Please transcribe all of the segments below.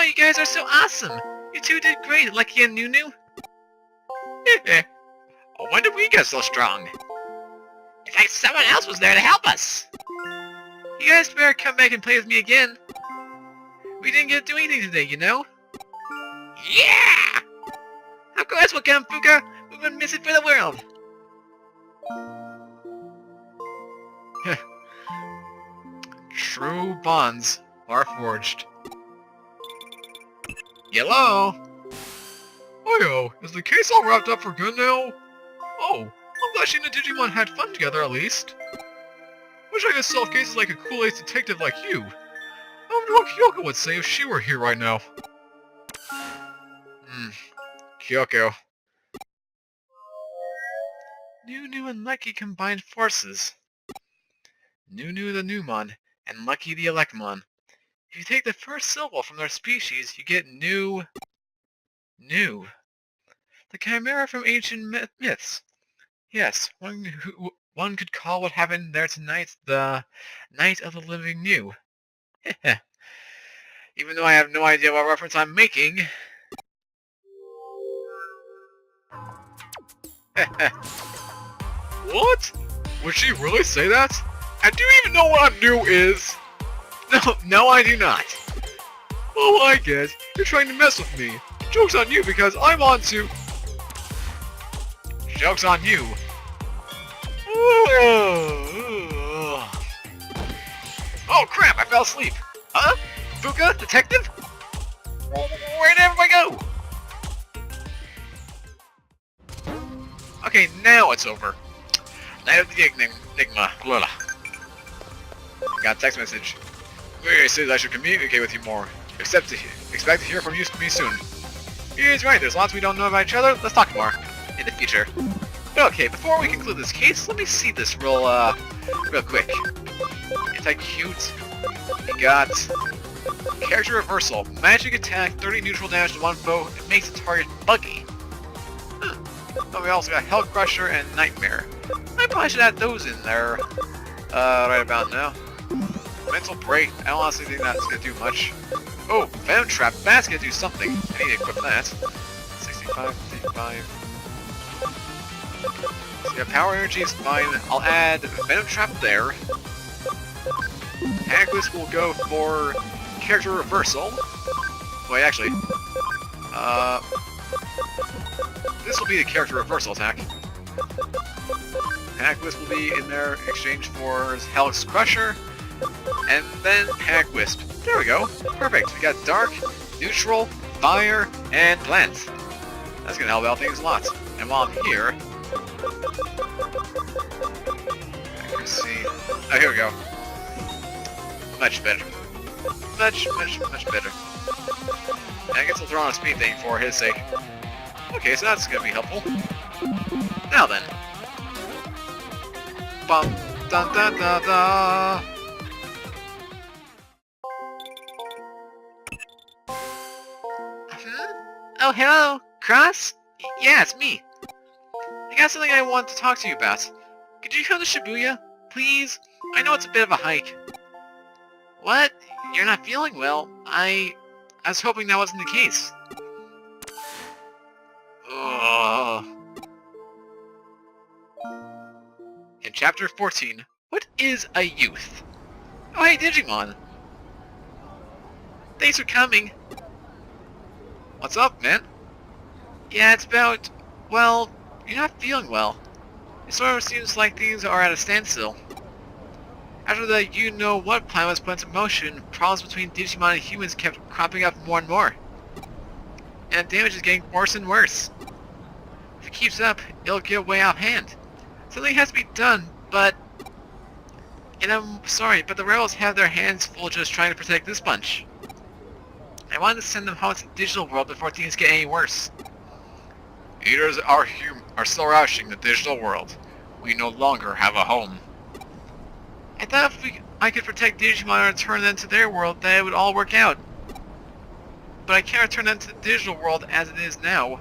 you guys are so awesome! You two did great, Lucky and Nunu! When did we get so strong? It's like someone else was there to help us! You guys better come back and play with me again. We didn't get to do anything today, you know? Yeah! Of course we'll come, Fuka! We wouldn't miss it for the world! True bonds are forged. Hello? Hiyo, is the case all wrapped up for good now? Oh, I'm glad she and the Digimon had fun together at least. Wish I could solve cases like a cool-ace detective like you. I wonder what Kyoko would say if she were here right now. Kyoko. Nunu and Lucky combined forces. Nunu the Numon, and Lucky the Elecmon. If you take the first syllable from their species, you get New. The chimera from ancient myths. Yes, one could call what happened there tonight the Night of the Living New. Even though I have no idea what reference I'm making. What? Would she really say that? And do you even know what a new is? No, I do not. Oh, I guess. You're trying to mess with me. Joke's on you because I'm on to... Joke's on you. Oh crap, I fell asleep. Huh? Fuka? Detective? Where'd everybody go? Okay, now it's over. Night of the Enigma. Lola. Got a text message. He says I should communicate with you more. Expect to hear from you soon. He's right, there's lots we don't know about each other. Let's talk more. In the future. Okay, before we conclude this case, let me see this real quick. Anti-cute. We got character reversal. Magic attack, 30 neutral damage to one foe. It makes the target buggy. Oh, we also got Hell Crusher and Nightmare. I probably should add those in there. Right about now. Mental Break. I don't honestly think that's gonna do much. Oh, Venom Trap. That's gonna do something. I need to equip that. 65, 55. So yeah, Power Energy is fine. I'll add Venom Trap there. Hackless will go for character reversal. Wait, actually. This will be the character reversal attack. Hack-Wisp will be in there in exchange for Helix Crusher, and then Hack-Wisp. There we go. Perfect. We got Dark, Neutral, Fire, and Plant. That's gonna help out things a lot. And while I'm here... Accuracy... Oh, here we go. Much better. Much better. And I guess I'll throw on a speed thing for his sake. Okay, so that's gonna be helpful. Now then. Bum da da da da. Oh, hello, Cross? Yeah, it's me. I got something I want to talk to you about. Could you come to Shibuya, please? I know it's a bit of a hike. What? You're not feeling well? I was hoping that wasn't the case. In Chapter 14, what is a youth? Oh hey Digimon! Thanks for coming! What's up, man? Yeah, it's about... well, you're not feeling well. It sort of seems like things are at a standstill. After the you-know-what plan was put into motion, problems between Digimon and humans kept cropping up more and more. And the damage is getting worse and worse. If it keeps up, it'll get way off hand. Something has to be done, but... and I'm sorry, but the rebels have their hands full just trying to protect this bunch. I wanted to send them home to the digital world before things get any worse. Eaters are still ravaging the digital world. We no longer have a home. I thought if I could protect Digimon and return them to their world, that it would all work out. But I can't return them to the digital world as it is now.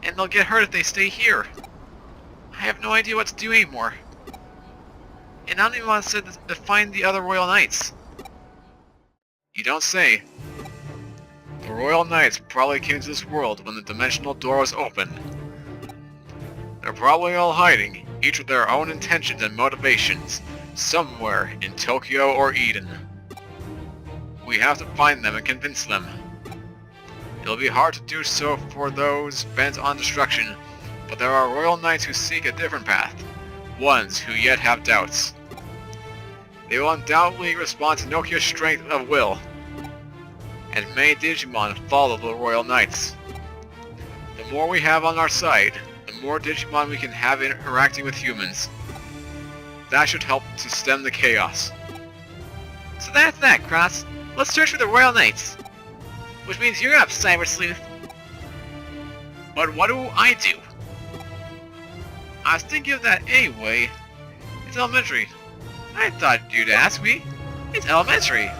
And they'll get hurt if they stay here. I have no idea what to do anymore. And I don't even want to to find the other Royal Knights. You don't say. The Royal Knights probably came to this world when the dimensional door was open. They're probably all hiding, each with their own intentions and motivations, somewhere in Tokyo or Eden. We have to find them and convince them. It'll be hard to do so for those bent on destruction, but there are Royal Knights who seek a different path, ones who yet have doubts. They will undoubtedly respond to Nokia's strength of will, and many Digimon follow the Royal Knights. The more we have on our side, the more Digimon we can have interacting with humans. That should help to stem the chaos. So that's that, Cross. Let's search for the Royal Knights. Which means you're up, Cyber Sleuth. But what do I do? I was thinking of that anyway. It's elementary. I thought you'd ask me. It's elementary.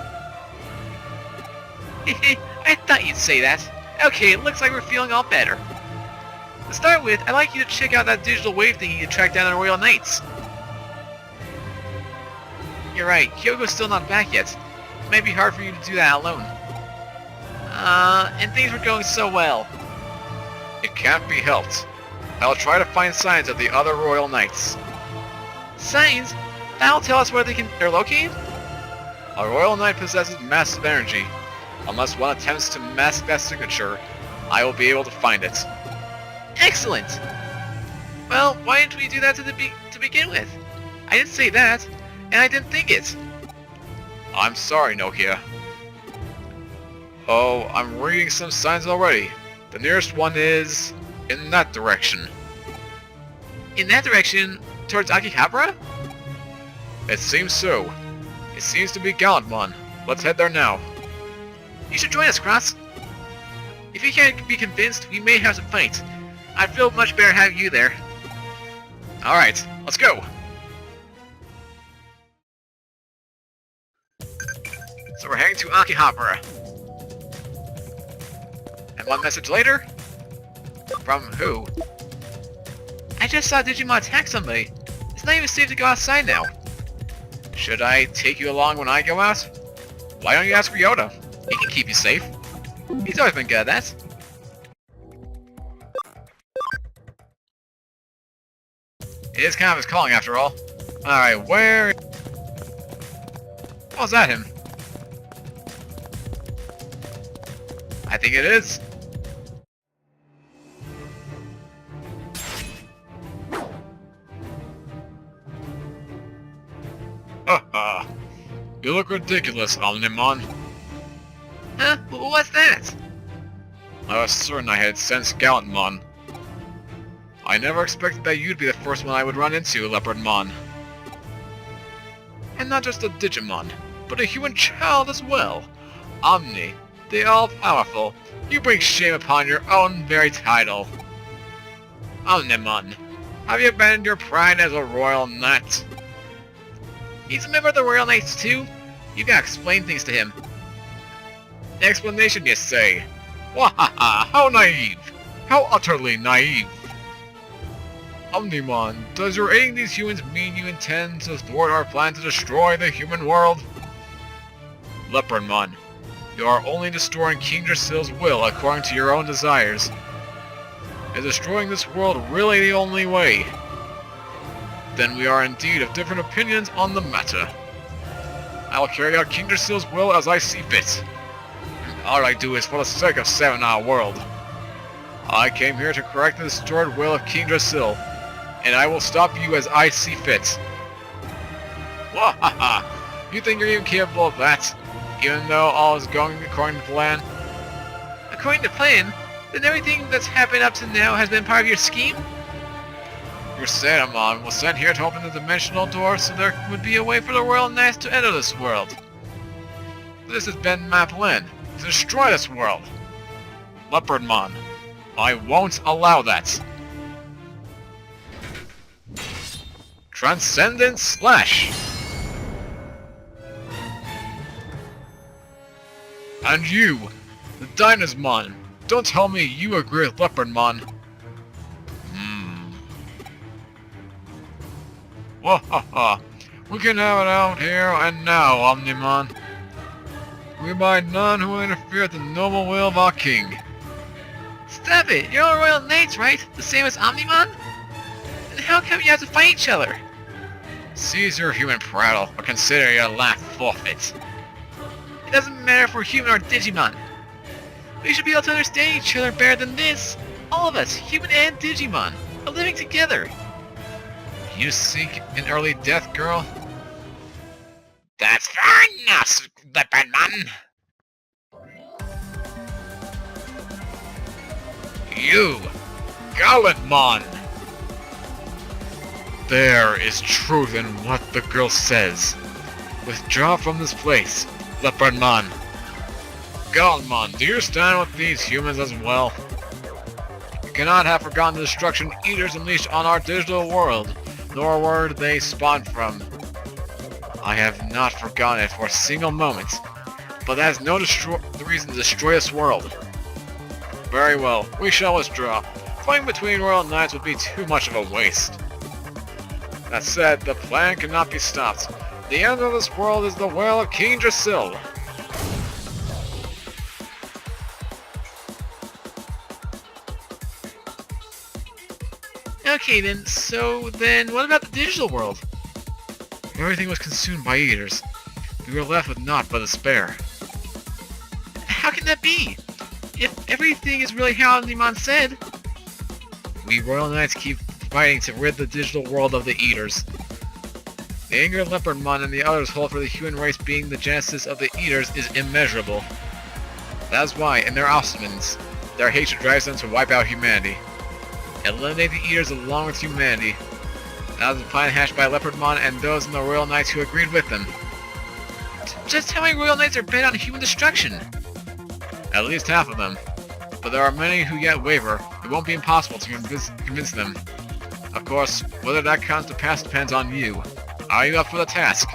I thought you'd say that. Okay, it looks like we're feeling all better. To start with, I'd like you to check out that digital wave thingy to track down the Royal Knights. You're right, Hyogo's still not back yet. It might be hard for you to do that alone. And things were going so well. It can't be helped. I'll try to find signs of the other Royal Knights. Signs? That'll tell us where they're located? A Royal Knight possesses massive energy. Unless one attempts to mask that signature, I will be able to find it. Excellent! Well, why didn't we do that to begin with? I didn't say that, and I didn't think it. I'm sorry, Nokia. Oh, I'm reading some signs already. The nearest one is in that direction. In that direction? Towards Akihabara? It seems so. It seems to be Gallantmon. Let's head there now. You should join us, Cross. If you can't be convinced, we may have to fight. I'd feel much better having you there. Alright, let's go! So we're heading to Akihabara. And one message later? From who? I just saw Digimon attack somebody. It's not even safe to go outside now. Should I take you along when I go out? Why don't you ask Ryota? He can keep you safe. He's always been good at that. It is kind of his calling after all. Alright, where... Oh, is that him? I think it is. Haha. You look ridiculous, Omnimon. Huh? What's that? I was certain I had sensed Gallantmon. I never expected that you'd be the first one I would run into, Leopardmon. And not just a Digimon, but a human child as well. Omni, the all-powerful, you bring shame upon your own very title. Omnimon, have you abandoned your pride as a royal knight? He's a member of the Royal Knights too. You gotta explain things to him. Explanation, you say? Wahaha, how naive! How utterly naive! Omnimon, does your aiding these humans mean you intend to thwart our plan to destroy the human world? Leopardmon, you are only destroying King Drasil's will according to your own desires. Is destroying this world really the only way? Then we are indeed of different opinions on the matter. I will carry out King Drasil's will as I see fit. All I do is for the sake of saving our world. I came here to correct the distorted will of King Drasil, and I will stop you as I see fit. Wahaha! You think you're even capable of that, even though all is going according to plan? According to plan? Then everything that's happened up to now has been part of your scheme? Your Satamon was sent here to open the dimensional door so there would be a way for the Royal Knights to enter this world. This has been my plan, to destroy this world. Leopardmon, I won't allow that. Transcendent Slash! And you, the Dynasmon, don't tell me you agree with Leopardmon. Wahaha, we can have it out here and now, Omnimon. We abide none who will interfere with the noble will of our king. Stop it! You're all royal knights, right? The same as Omnimon? Then how come you have to fight each other? Cease your human prattle, or consider your life forfeit. It doesn't matter if we're human or Digimon. We should be able to understand each other better than this. All of us, human and Digimon, are living together. You seek an early death, girl? That's fair enough, Leopardmon. You, Gallantmon! There is truth in what the girl says. Withdraw from this place, Leopardmon. Gallantmon, do you stand with these humans as well? You cannot have forgotten the destruction eaters unleashed on our digital world, nor where they spawned from. I have not forgotten it for a single moment, but that is no reason to destroy this world. Very well, we shall withdraw. Fighting between royal knights would be too much of a waste. That said, the plan cannot be stopped. The end of this world is the will of King Drasil. Okay then, so then what about the digital world? Everything was consumed by eaters. We were left with naught but despair. How can that be? If everything is really how Omnimon said. We royal knights keep fighting to rid the digital world of the eaters. The anger of Leopardmon and the others hold for the human race being the genesis of the eaters is immeasurable. That is why, in their offsprings, their hatred drives them to wipe out humanity. Eliminate the eaters along with humanity. That was the plan hatched by Leopardmon and those in the royal knights who agreed with them. Just how many royal knights are bent on human destruction? At least half of them. But there are many who yet waver. It won't be impossible to convince them. Of course, whether that comes to pass depends on you. Are you up for the task?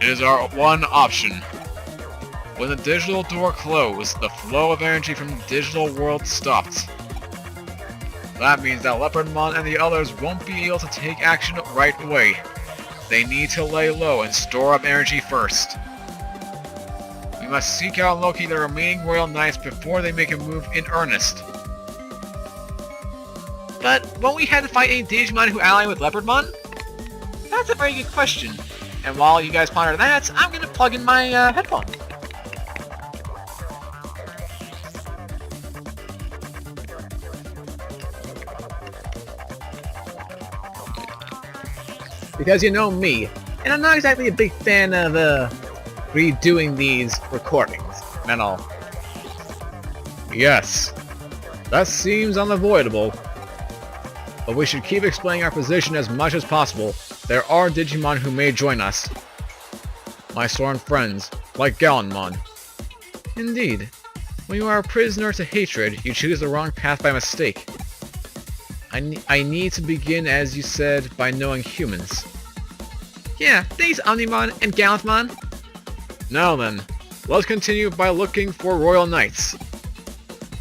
It is our one option. When the digital door closed, the flow of energy from the digital world stopped. That means that Leopardmon and the others won't be able to take action right away. They need to lay low and store up energy first. We must seek out and locate the remaining royal knights before they make a move in earnest. But won't we have to fight any Digimon who ally with Leopardmon? That's a very good question. And while you guys ponder that, I'm gonna plug in my headphones. Because you know me, and I'm not exactly a big fan of redoing these recordings and all. Yes, that seems unavoidable. But we should keep explaining our position as much as possible. There are Digimon who may join us. My sworn friends, like Gallantmon. Indeed, when you are a prisoner to hatred, you choose the wrong path by mistake. I need to begin, as you said, by knowing humans. Yeah, thanks Omnimon and Gallantmon. Now then, let's continue by looking for royal knights.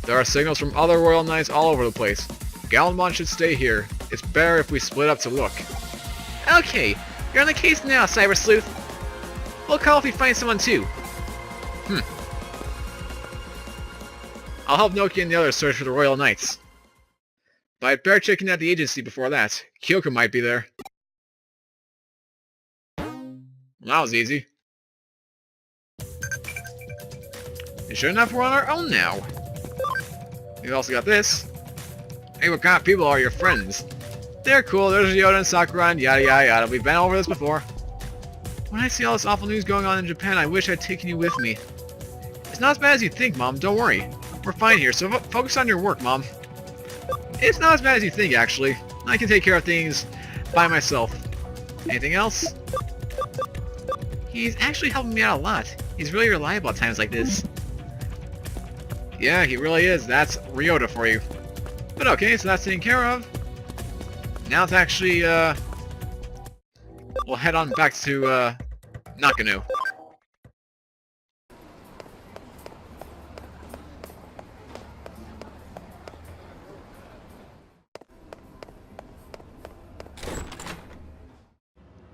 There are signals from other royal knights all over the place. Gallantmon should stay here. It's better if we split up to look. Okay, you're on the case now, Cyber Sleuth. We'll call if we find someone too. I'll help Noki and the others search for the royal knights. But I'd better check in at the agency before that. Kyoko might be there. Well, that was easy. And sure enough, we're on our own now. We've also got this. Hey, what kind of people are your friends? They're cool, there's Yoda and Sakura and yada yada yada. We've been over this before. When I see all this awful news going on in Japan, I wish I'd taken you with me. It's not as bad as you think, Mom. Don't worry. We're fine here, so focus on your work, Mom. It's not as bad as you think, actually. I can take care of things by myself. Anything else? He's actually helping me out a lot. He's really reliable at times like this. Yeah, he really is. That's Ryota for you. But okay, so that's taken care of. Now it's actually, we'll head on back to, Nakano.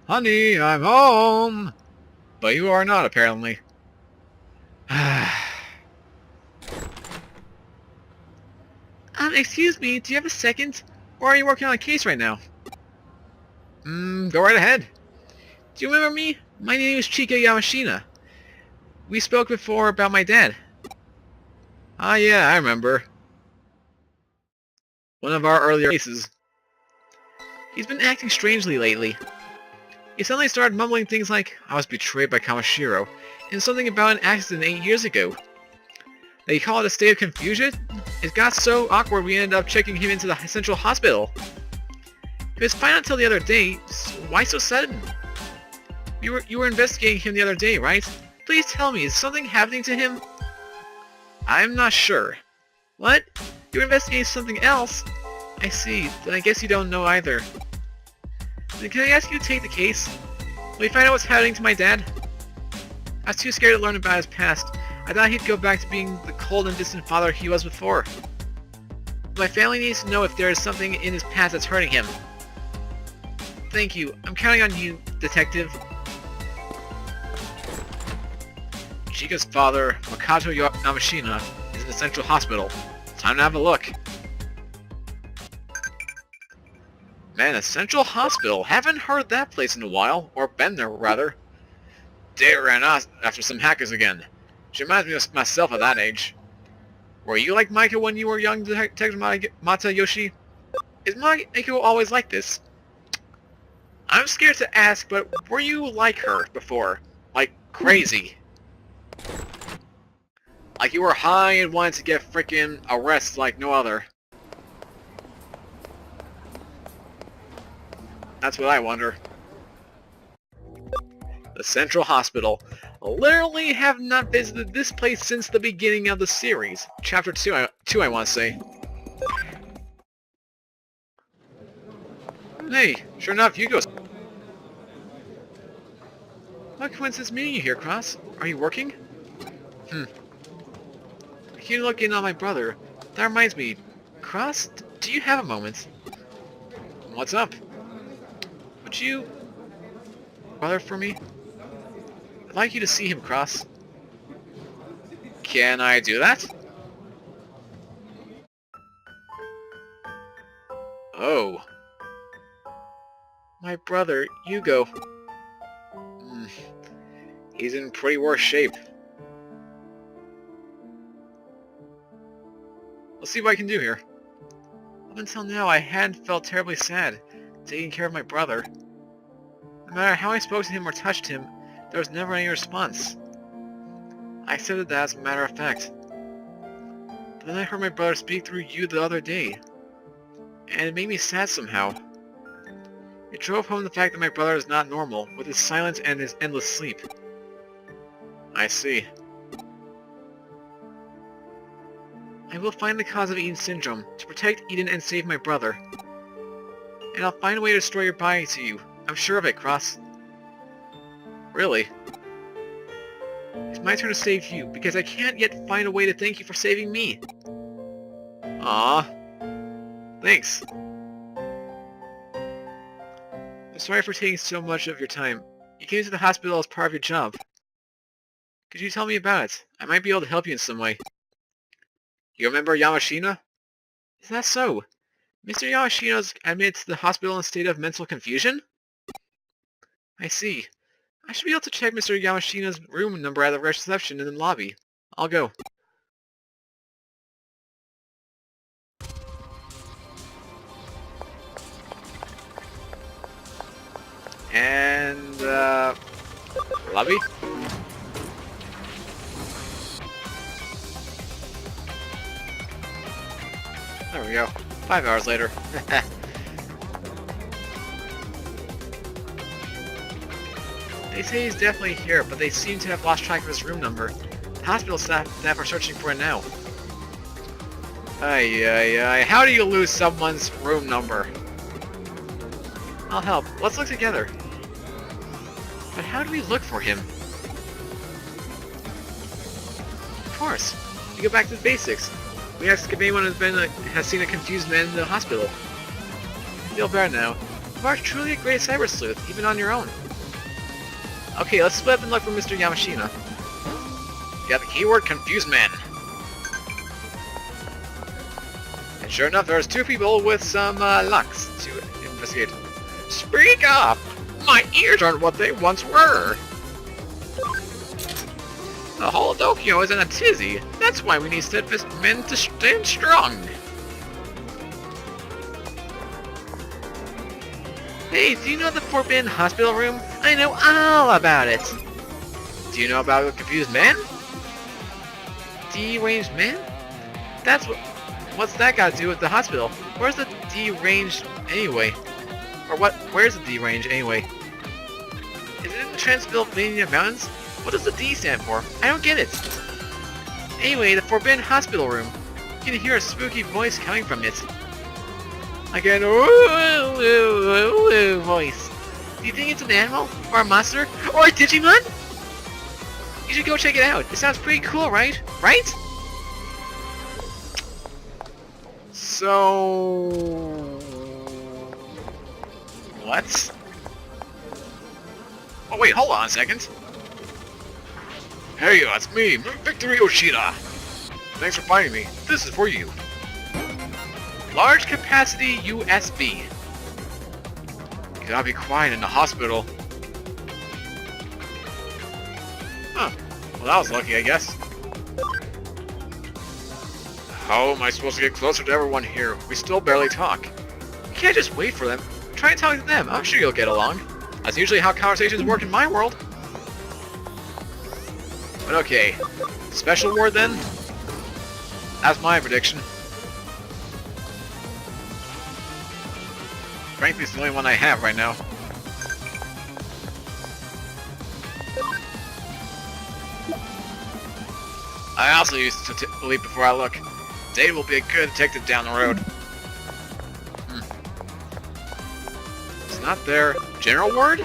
Honey, I'm home! But you are not, apparently. Excuse me, do you have a second? Or are you working on a case right now? Go right ahead. Do you remember me? My name is Chika Yamashina. We spoke before about my dad. Ah, yeah, I remember. One of our earlier cases. He's been acting strangely lately. He suddenly started mumbling things like, I was betrayed by Kamashiro, and something about an accident 8 years ago. They call it a state of confusion? It got so awkward we ended up checking him into the central hospital. It was fine until the other day, so why so sudden? You were investigating him the other day, right? Please tell me, is something happening to him? I'm not sure. What? You were investigating something else? I see, then I guess you don't know either. Then can I ask you to take the case? Will you find out what's happening to my dad? I was too scared to learn about his past. I thought he'd go back to being the cold and distant father he was before. My family needs to know if there is something in his past that's hurting him. Thank you. I'm counting on you, Detective. Chika's father, Makoto Yamashina, is in the central hospital. Time to have a look. Man, a central hospital. Haven't heard that place in a while. Or been there, rather. They ran off after some hackers again. She reminds me of myself at that age. Were you like Maiko when you were young, Detective Matayoshi? Is Maiko always like this? I'm scared to ask, but were you like her before? Like, crazy? Like you were high and wanted to get frickin' arrested like no other? That's what I wonder. The Central Hospital. Literally have not visited this place since the beginning of the series. Chapter 2, I want to say. Hey, sure enough, Hugo's. What coincidence meeting you here, Cross? Are you working? I keep looking on my brother. That reminds me. Cross, do you have a moment? What's up? Would you... brother for me? I'd like you to see him, Cross. Can I do that? Oh. My brother, Hugo. He's in pretty worse shape. Let's see what I can do here. Up until now, I hadn't felt terribly sad, taking care of my brother. No matter how I spoke to him or touched him, there was never any response. I accepted that as a matter of fact. But then I heard my brother speak through you the other day, and it made me sad somehow. It drove home the fact that my brother is not normal, with his silence and his endless sleep. I see. I will find the cause of Eden Syndrome, to protect Eden and save my brother. And I'll find a way to restore your body to you. I'm sure of it, Cross. Really? It's my turn to save you, because I can't yet find a way to thank you for saving me. Aww. Thanks. I'm sorry for taking so much of your time. You came to the hospital as part of your job. Could you tell me about it? I might be able to help you in some way. You remember Yamashina? Is that so? Mr. Yamashina's admitted to the hospital in a state of mental confusion? I see. I should be able to check Mr. Yamashina's room number at the reception in the lobby. I'll go. And, lobby? There we go. 5 hours later. They say he's definitely here, but they seem to have lost track of his room number. The hospital staff are searching for it now. Ay. How do you lose someone's room number? I'll help. Let's look together. But how do we look for him? Of course. We go back to the basics. We ask if anyone has seen a confused man in the hospital. I feel better now. You are truly a great cyber sleuth, even on your own. Okay, let's split up and look for Mr. Yamashina. You got the keyword confused man. And sure enough, there's two people with some lucks to investigate. Speak up! My ears aren't what they once were! The whole Tokyo is in a tizzy. That's why we need steadfast men to stand strong. Hey, do you know the Forbidden Hospital Room? I know all about it! Do you know about the confused man? Deranged man? That's what... What's that got to do with the hospital? Where's the deranged anyway? Or what? Where's the deranged anyway? Is it in the Transylvania Mountains? What does the D stand for? I don't get it. Anyway, the Forbidden Hospital Room. You can hear a spooky voice coming from it. Like an ooh voice. Do you think it's an animal? Or a monster? Or a Digimon? You should go check it out. It sounds pretty cool, right? Right? So... What? Oh wait, hold on a second. Hey, it's me, Victor Yoshida. Thanks for finding me. This is for you. Large capacity USB. You gotta be quiet in the hospital. Huh. Well, that was lucky, I guess. How am I supposed to get closer to everyone here? We still barely talk. You can't just wait for them. Try and talk to them. I'm sure you'll get along. That's usually how conversations work in my world. But okay. Special ward then? That's my prediction. Frankly, it's the only one I have right now. I also used to leap before I look. Dave will be a good detective down the road. It's not there. General ward?